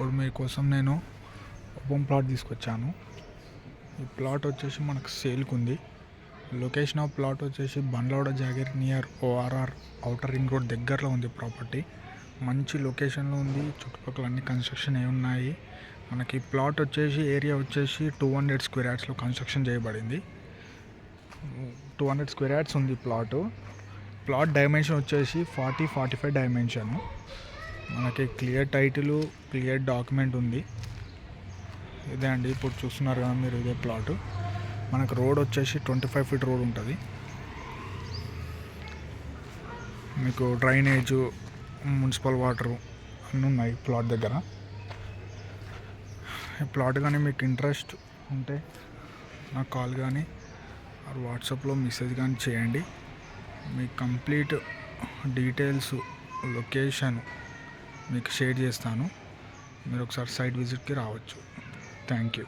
ఇప్పుడు మీకోసం నేను ఓపెన్ ప్లాట్ తీసుకొచ్చాను. ఈ ప్లాట్ వచ్చేసి మనకు సేల్కి ఉంది. లొకేషన్ ఆఫ్ ప్లాట్ వచ్చేసి Bandlawada Jagir near ORR outer ring road దగ్గరలో ఉంది. ప్రాపర్టీ మంచి లొకేషన్లో ఉంది. చుట్టుపక్కల అన్ని కన్స్ట్రక్షన్ ఉన్నాయి. మనకి ప్లాట్ వచ్చేసి ఏరియా వచ్చేసి 200 స్క్వేర్ యార్డ్స్లో కన్స్ట్రక్షన్ చేయబడింది. 200 స్క్వేర్ యార్డ్స్ ఉంది ప్లాట్ డైమెన్షన్ వచ్చేసి 40-45 డైమెన్షన్. మనకి క్లియర్ టైటిల్, క్లియర్ డాక్యుమెంట్ ఉంది. ఇదే అండి ఇప్పుడు చూస్తున్నారు కదా మీరు, ఇదే ప్లాట్. మనకు రోడ్ వచ్చేసి 25 ఫీట్ రోడ్ ఉంటుంది. మీకు డ్రైనేజు, మున్సిపల్ వాటరు అన్నీ ఉన్నాయి ప్లాట్ దగ్గర. ఈ ప్లాట్ కానీ మీకు ఇంట్రెస్ట్ ఉంటే నాకు కాల్ కానీ వాట్సాప్లో మెసేజ్ కానీ చేయండి. మీకు కంప్లీట్ డీటెయిల్స్, లొకేషన్ మీకు షేర్ చేస్తాను. మీరు ఒకసారి సైట్ విజిట్కి రావచ్చు. Thank you.